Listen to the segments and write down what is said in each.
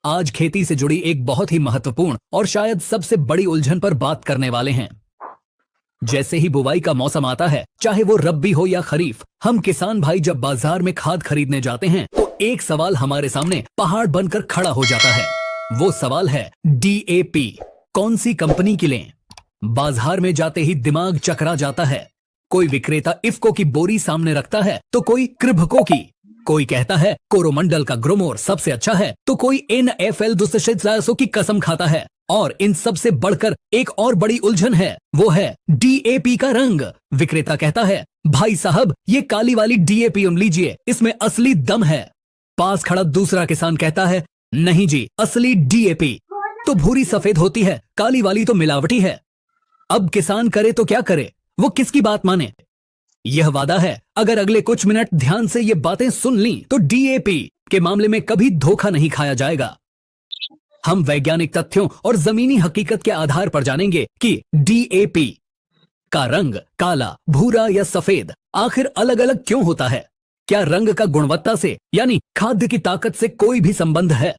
आज खेती से जुड़ी एक बहुत ही महत्वपूर्ण और शायद सबसे बड़ी उलझन पर बात करने वाले हैं। जैसे ही बुवाई का मौसम आता है, चाहे वो रब्बी हो या खरीफ, हम किसान भाई जब बाजार में खाद खरीदने जाते हैं तो एक सवाल हमारे सामने पहाड़ बनकर खड़ा हो जाता है। वो सवाल है डीएपी कौन सी कंपनी की लें? बाजार में जाते ही दिमाग चकरा जाता है। कोई विक्रेता इफ्को की बोरी सामने रखता है तो कोई कृभको की, कोई कहता है कोरोमंडल का ग्रोमोर सबसे अच्छा है तो कोई NFL दुस्सो की कसम खाता है। और इन सब से बढ़कर एक और बड़ी उलझन है, वो है डीएपी का रंग। विक्रेता कहता है भाई साहब ये काली वाली डीएपी लीजिए, इसमें असली दम है। पास खड़ा दूसरा किसान कहता है नहीं जी, असली डीएपी तो भूरी सफेद होती है, काली वाली तो मिलावटी है। अब किसान करे तो क्या करे, वो किसकी बात माने? यह वादा है, अगर अगले कुछ मिनट ध्यान से ये बातें सुन ली तो डीएपी के मामले में कभी धोखा नहीं खाया जाएगा। हम वैज्ञानिक तथ्यों और जमीनी हकीकत के आधार पर जानेंगे कि डीएपी का रंग काला, भूरा या सफेद आखिर अलग अलग क्यों होता है। क्या रंग का गुणवत्ता से यानी खाद्य की ताकत से कोई भी संबंध है?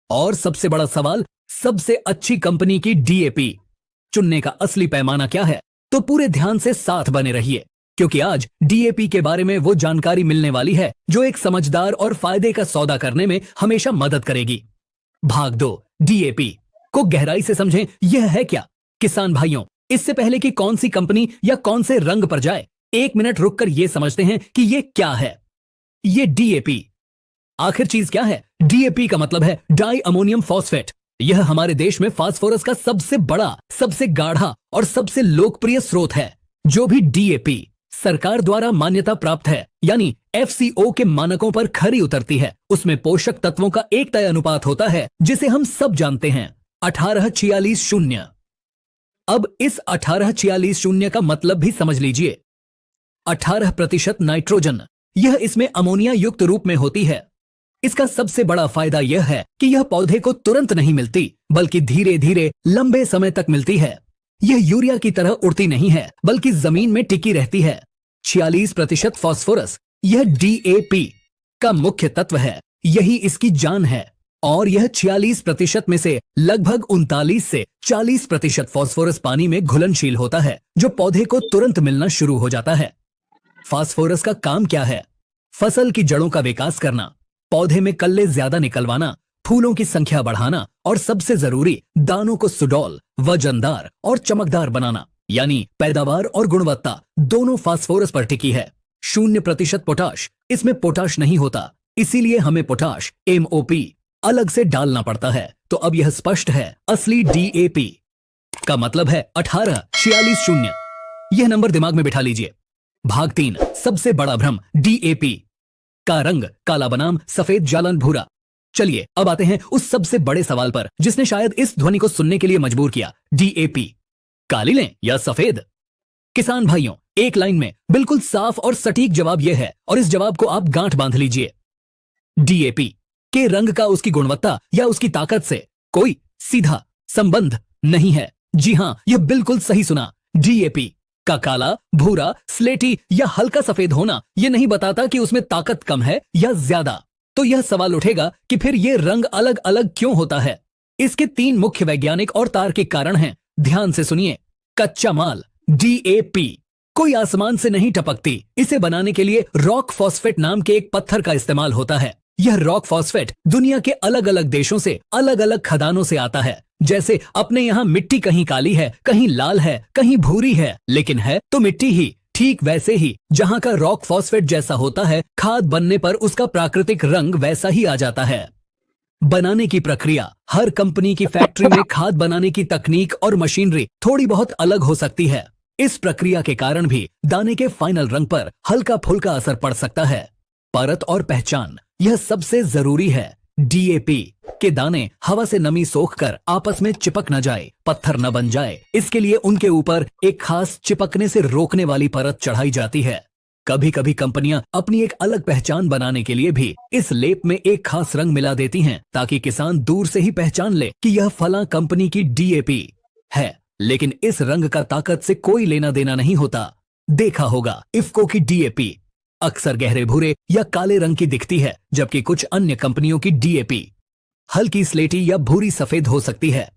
और सबसे बड़ा सवाल, सबसे अच्छी कंपनी की डीएपी चुनने का असली पैमाना क्या है? तो पूरे ध्यान से साथ बने रहिए, क्योंकि आज डीएपी के बारे में वो जानकारी मिलने वाली है जो एक समझदार और फायदे का सौदा करने में हमेशा मदद करेगी। भाग 2, डीएपी को गहराई से समझें। यह है क्या? किसान भाइयों, इससे पहले कि कौन सी कंपनी या कौन से रंग पर जाए, एक मिनट रुककर यह समझते हैं कि यह क्या है। ये डीएपी आखिर चीज क्या है? डीएपी का मतलब है डाई अमोनियम फॉस्फेट। यह हमारे देश में फास्फोरस का सबसे बड़ा, सबसे गाढ़ा और सबसे लोकप्रिय स्रोत है। जो भी डीएपी सरकार द्वारा मान्यता प्राप्त है यानी एफसीओ के मानकों पर खरी उतरती है, उसमें पोषक तत्वों का एक तय अनुपात होता है जिसे हम सब जानते हैं, 18-46-0। अब इस 18-46-0 का मतलब भी समझ लीजिए। 18% नाइट्रोजन, यह इसमें अमोनिया युक्त रूप में होती है। इसका सबसे बड़ा फायदा यह है कि यह पौधे को तुरंत नहीं मिलती, बल्कि धीरे धीरे लंबे समय तक मिलती है। यह यूरिया की तरह उड़ती नहीं है, बल्कि जमीन में टिकी रहती है। 46% फास्फोरस, यह डीएपी का मुख्य तत्व है, यही इसकी जान है। और यह 46% में से लगभग 39 से 40% फास्फोरस पानी में घुलनशील होता है, जो पौधे को तुरंत मिलना शुरू हो जाता है। फास्फोरस का काम क्या है? फसल की जड़ों का विकास करना, पौधे में कल्ले ज्यादा निकलवाना, फूलों की संख्या बढ़ाना और सबसे जरूरी, दानों को सुडौल, वजनदार और चमकदार बनाना। यानी पैदावार और गुणवत्ता दोनों फास्फोरस पर टिकी है। 0% पोटाश, इसमें पोटाश नहीं होता, इसीलिए हमें पोटाश MOP अलग से डालना पड़ता है। तो अब यह स्पष्ट है, असली डीएपी का मतलब है 18-46-0। यह नंबर दिमाग में बिठा लीजिए। भाग 3, सबसे बड़ा भ्रम, डीएपी का रंग काला बनाम सफेद जालन भूरा। चलिए अब आते हैं उस सबसे बड़े सवाल पर जिसने शायद इस ध्वनि को सुनने के लिए मजबूर किया। डीएपी काली लें या सफेद? किसान भाइयों, एक लाइन में बिल्कुल साफ और सटीक जवाब यह है, और इस जवाब को आप गांठ बांध लीजिए। डीएपी के रंग का उसकी गुणवत्ता या उसकी ताकत से कोई सीधा संबंध नहीं है। जी हां, यह बिल्कुल सही सुना। डीएपी का काला, भूरा, स्लेटी या हल्का सफेद होना यह नहीं बताता कि उसमें ताकत कम है या ज्यादा। तो यह सवाल उठेगा कि फिर यह रंग अलग अलग क्यों होता है? इसके 3 मुख्य वैज्ञानिक और तार्किक कारण हैं। ध्यान से सुनिए। कच्चा माल, डीएपी कोई आसमान से नहीं टपकती। इसे बनाने के लिए रॉक फॉस्फेट नाम के एक पत्थर का इस्तेमाल होता है। यह रॉक फॉस्फेट दुनिया के अलग अलग देशों से, अलग अलग खदानों से आता है। जैसे अपने यहाँ मिट्टी कहीं काली है, कहीं लाल है, कहीं भूरी है, लेकिन है तो मिट्टी ही। ठीक वैसे ही जहाँ का रॉक फॉस्फेट जैसा होता है, खाद बनने पर उसका प्राकृतिक रंग वैसा ही आ जाता है। बनाने की प्रक्रिया, हर कंपनी की फैक्ट्री में खाद बनाने की तकनीक और मशीनरी थोड़ी बहुत अलग हो सकती है। इस प्रक्रिया के कारण भी दाने के फाइनल रंग पर हल्का फुल्का असर पड़ सकता है। परत और पहचान, यह सबसे जरूरी है। डीएपी के दाने हवा से नमी सोखकर आपस में चिपक न जाए, पत्थर न बन जाए, इसके लिए उनके ऊपर एक खास चिपकने से रोकने वाली परत चढ़ाई जाती है। कभी कभी कंपनियां अपनी एक अलग पहचान बनाने के लिए भी इस लेप में एक खास रंग मिला देती हैं, ताकि किसान दूर से ही पहचान ले कि यह फलां कंपनी की डीएपी है। लेकिन इस रंग का ताकत से कोई लेना देना नहीं होता। देखा होगा, इफ्को की डीएपी अक्सर गहरे भूरे या काले रंग की दिखती है, जबकि कुछ अन्य कंपनियों की डीएपी हल्की स्लेटी या भूरी सफेद हो सकती है।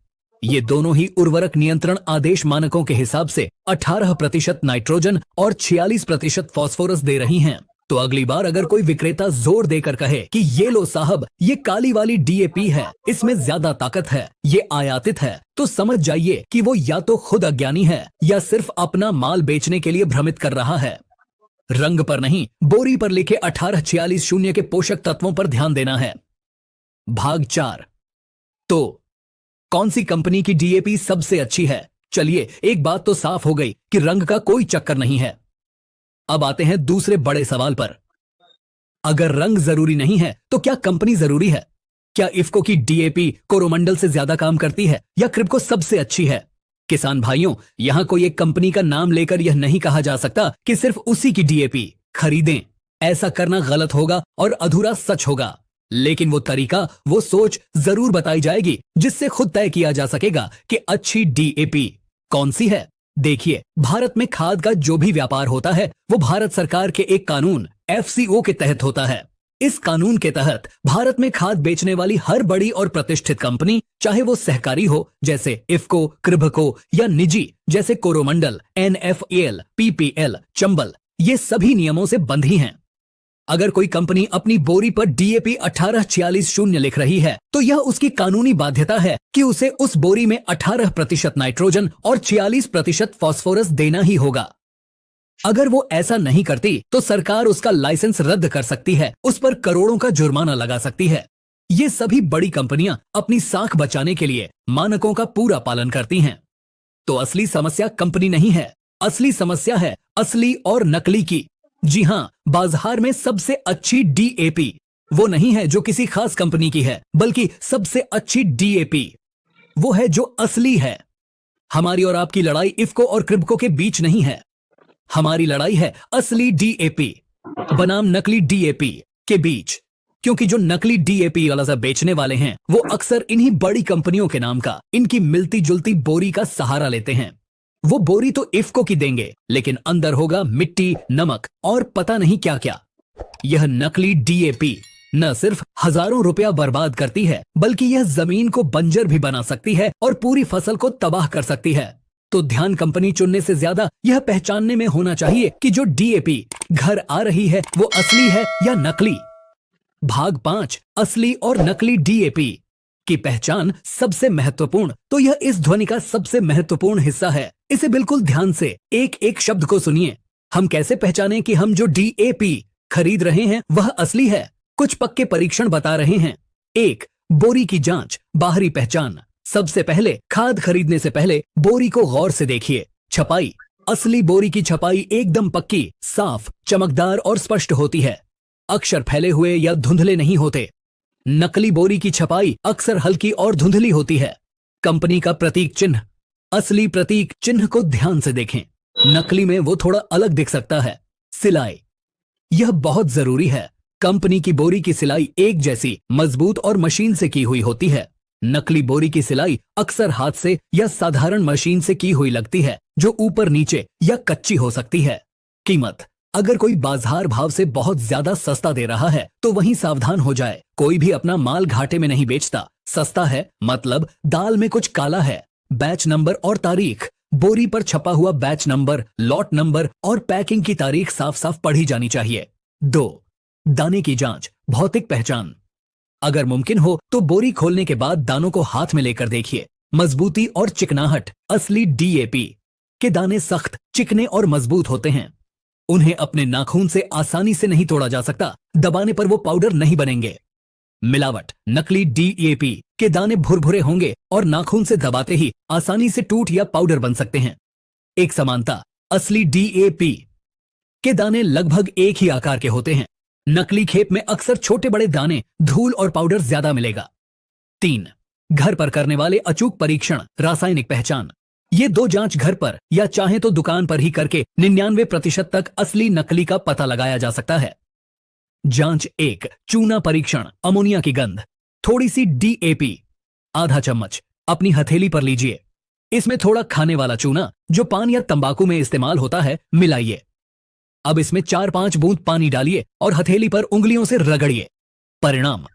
ये दोनों ही उर्वरक नियंत्रण आदेश मानकों के हिसाब से 18% नाइट्रोजन और 46% फास्फोरस दे रही हैं। तो अगली बार अगर कोई विक्रेता जोर देकर कहे कि ये लो साहब, ये काली वाली डीएपी है, इसमें ज्यादा ताकत है, ये आयातित है, तो समझ जाइए कि वो या तो खुद अज्ञानी है या सिर्फ अपना माल बेचने के लिए भ्रमित कर रहा है। रंग पर नहीं, बोरी पर लिखे 18440 के पोषक तत्वों पर ध्यान देना है। भाग 4। तो कौन सी कंपनी की डीएपी सबसे अच्छी है? चलिए, एक बात तो साफ हो गई कि रंग का कोई चक्कर नहीं है। अब आते हैं दूसरे बड़े सवाल पर। अगर रंग जरूरी नहीं है तो क्या कंपनी जरूरी है? क्या इफ्को की डीएपी कोरोमंडल से ज्यादा काम करती है या क्रिप्को सबसे अच्छी है? किसान भाइयों, यहां कोई एक कंपनी का नाम लेकर यह नहीं कहा जा सकता कि सिर्फ उसी की डीएपी खरीदें। ऐसा करना गलत होगा और अधूरा सच होगा। लेकिन वो तरीका, वो सोच जरूर बताई जाएगी जिससे खुद तय किया जा सकेगा कि अच्छी डीएपी कौन सी है। देखिए, भारत में खाद का जो भी व्यापार होता है वो भारत सरकार के एक कानून एफसीओ के तहत होता है। इस कानून के तहत भारत में खाद बेचने वाली हर बड़ी और प्रतिष्ठित कंपनी, चाहे वो सहकारी हो जैसे इफ्को, कृभको, या निजी जैसे कोरोमंडल, एनएफएल, पीपीएल, चंबल, ये सभी नियमों से बंधी हैं। अगर कोई कंपनी अपनी बोरी पर डीएपी 18440 लिख रही है तो यह उसकी कानूनी बाध्यता है कि उसे उस बोरी में 18% नाइट्रोजन और 46% फास्फोरस देना ही होगा। अगर वो ऐसा नहीं करती तो सरकार उसका लाइसेंस रद्द कर सकती है, उस पर करोड़ों का जुर्माना लगा सकती है। ये सभी बड़ी कंपनियां अपनी साख बचाने के लिए मानकों का पूरा पालन करती हैं। तो असली समस्या कंपनी नहीं है, असली समस्या है असली और नकली की। जी हां, बाजार में सबसे अच्छी डीएपी वो नहीं है जो किसी खास कंपनी की है, बल्कि सबसे अच्छी डीएपी वो है जो असली है। हमारी और आपकी लड़ाई इफ्को और क्रिब्को के बीच नहीं है, हमारी लड़ाई है असली डीएपी बनाम नकली डीएपी के बीच। क्योंकि जो नकली डीएपी वाला बेचने वाले हैं वो अक्सर इन्हीं बड़ी कंपनियों के नाम का, इनकी मिलती जुलती बोरी का सहारा लेते हैं। वो बोरी तो इफ्को की देंगे, लेकिन अंदर होगा मिट्टी, नमक और पता नहीं क्या क्या। यह नकली डीएपी न सिर्फ हजारों रुपया बर्बाद करती है, बल्कि यह जमीन को बंजर भी बना सकती है और पूरी फसल को तबाह कर सकती है। तो ध्यान कंपनी चुनने से ज्यादा यह पहचानने में होना चाहिए कि जो डीएपी घर आ रही है वो असली है या नकली। भाग 5, असली और नकली डीएपी की पहचान सबसे महत्वपूर्ण। तो यह इस ध्वनि का सबसे महत्वपूर्ण हिस्सा है। इसे बिल्कुल ध्यान से एक एक शब्द को सुनिए। हम कैसे पहचानें कि हम जो डीएपी खरीद रहे हैं वह असली है? कुछ पक्के परीक्षण बता रहे हैं। 1. बोरी की जांच, बाहरी पहचान। सबसे पहले खाद खरीदने से पहले बोरी को गौर से देखिए। छपाई, असली बोरी की छपाई एकदम पक्की, साफ, चमकदार और स्पष्ट होती है। अक्षर फैले हुए या धुंधले नहीं होते। नकली बोरी की छपाई अक्सर हल्की और धुंधली होती है। कंपनी का प्रतीक चिन्ह, असली प्रतीक चिन्ह को ध्यान से देखें, नकली में वो थोड़ा अलग दिख सकता है। सिलाई, यह बहुत जरूरी है। कंपनी की बोरी की सिलाई एक जैसी, मजबूत और मशीन से की हुई होती है। नकली बोरी की सिलाई अक्सर हाथ से या साधारण मशीन से की हुई लगती है, जो ऊपर नीचे या कच्ची हो सकती है। कीमत, अगर कोई बाजार भाव से बहुत ज्यादा सस्ता दे रहा है तो वहीं सावधान हो जाए। कोई भी अपना माल घाटे में नहीं बेचता। सस्ता है मतलब दाल में कुछ काला है। बैच नंबर और तारीख, बोरी पर छपा हुआ बैच नंबर, लॉट नंबर और पैकिंग की तारीख साफ साफ पढ़ी जानी चाहिए। 2. दाने की जांच, भौतिक पहचान। अगर मुमकिन हो तो बोरी खोलने के बाद दानों को हाथ में लेकर देखिए। मजबूती और चिकनाहट, असली डीएपी के दाने सख्त, चिकने और मजबूत होते हैं। उन्हें अपने नाखून से आसानी से नहीं तोड़ा जा सकता। दबाने पर वो पाउडर नहीं बनेंगे। मिलावट, नकली डीएपी के दाने भुरभुरे होंगे और नाखून से दबाते ही आसानी से टूट या पाउडर बन सकते हैं। एक समानता, असली डीएपी के दाने लगभग एक ही आकार के होते हैं। नकली खेप में अक्सर छोटे बड़े दाने, धूल और पाउडर ज्यादा मिलेगा। 3. घर पर करने वाले अचूक परीक्षण, रासायनिक पहचान। ये 2 जांच घर पर या चाहे तो दुकान पर ही करके 99% तक असली नकली का पता लगाया जा सकता है। जांच 1. चूना परीक्षण, अमोनिया की गंध। थोड़ी सी डीएपी, आधा चम्मच अपनी हथेली पर लीजिए। इसमें थोड़ा खाने वाला चूना जो पान या तंबाकू में इस्तेमाल होता है मिलाइए। अब इसमें 4-5 बूंद पानी डालिए और हथेली पर उंगलियों से रगड़िए। परिणाम,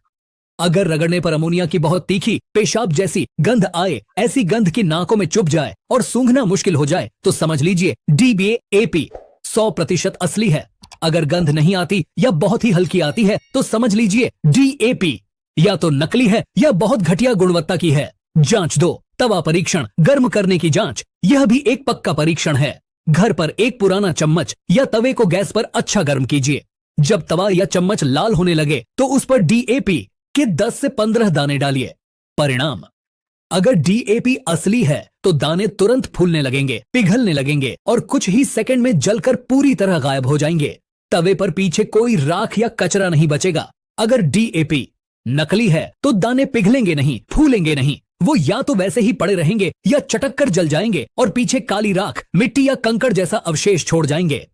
अगर रगड़ने पर अमोनिया की बहुत तीखी पेशाब जैसी गंध आए, ऐसी गंध की नाकों में चुभ जाए और सूंघना मुश्किल हो जाए, तो समझ लीजिए DAP 100% असली है। अगर गंध नहीं आती या बहुत ही हल्की आती है तो समझ लीजिए DAP या तो नकली है या बहुत घटिया गुणवत्ता की है। जांच दो। तवा परीक्षण, गर्म करने की जांच, यह भी एक पक्का परीक्षण है। घर पर एक पुराना चम्मच या तवे को गैस पर अच्छा गर्म कीजिए। जब तवा या चम्मच लाल होने लगे तो उस पर DAP के 10 से 15 दाने डालिए। परिणाम, अगर DAP असली है तो दाने तुरंत फूलने लगेंगे, पिघलने लगेंगे और कुछ ही सेकंड में जलकर पूरी तरह गायब हो जाएंगे। तवे पर पीछे कोई राख या कचरा नहीं बचेगा। अगर DAP नकली है तो दाने पिघलेंगे नहीं, फूलेंगे नहीं, वो या तो वैसे ही पड़े रहेंगे या चटक कर जल जाएंगे और पीछे काली राख, मिट्टी या कंकड़ जैसा अवशेष छोड़ जाएंगे।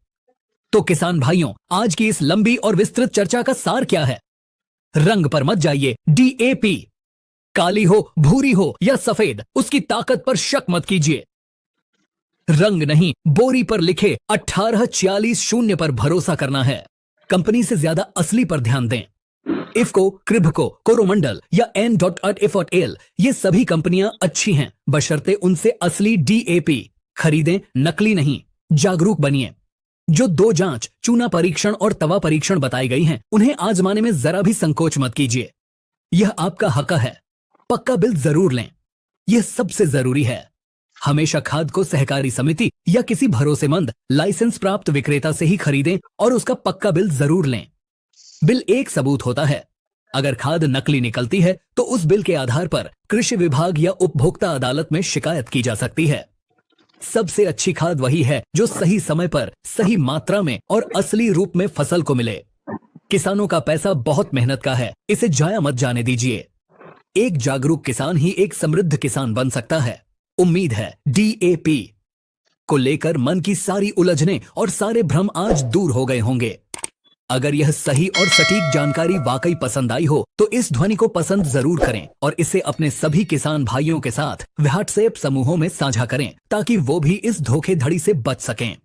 तो किसान भाइयों, आज की इस लंबी और विस्तृत चर्चा का सार क्या है? रंग पर मत जाइए। DAP काली हो, भूरी हो या सफेद, उसकी ताकत पर शक मत कीजिए। रंग नहीं, बोरी पर लिखे 18440 पर भरोसा करना है। कंपनी से ज्यादा असली पर ध्यान दें। इफ्को, क्रिब्को, कोरोमंडल या N.IFL, ये सभी कंपनियां अच्छी हैं, बशर्ते उनसे असली DAP खरीदें, नकली नहीं। जागरूक बनिए। जो 2 जांच, चूना परीक्षण और तवा परीक्षण बताई गई हैं, उन्हें आजमाने में जरा भी संकोच मत कीजिए। यह आपका हक है। पक्का बिल जरूर लें, यह सबसे जरूरी है। हमेशा खाद को सहकारी समिति या किसी भरोसेमंद लाइसेंस प्राप्त विक्रेता से ही खरीदें और उसका पक्का बिल जरूर लें। बिल एक सबूत होता है। अगर खाद नकली निकलती है तो उस बिल के आधार पर कृषि विभाग या उपभोक्ता अदालत में शिकायत की जा सकती है। सबसे अच्छी खाद वही है जो सही समय पर, सही मात्रा में और असली रूप में फसल को मिले। किसानों का पैसा बहुत मेहनत का है, इसे जाया मत जाने दीजिए। एक जागरूक किसान ही एक समृद्ध किसान बन सकता है। उम्मीद है DAP को लेकर मन की सारी उलझनें और सारे भ्रम आज दूर हो गए होंगे। अगर यह सही और सटीक जानकारी वाकई पसंद आई हो तो इस ध्वनि को पसंद जरूर करें और इसे अपने सभी किसान भाइयों के साथ व्हाट्सएप समूहों में साझा करें ताकि वो भी इस धोखेधड़ी से बच सकें।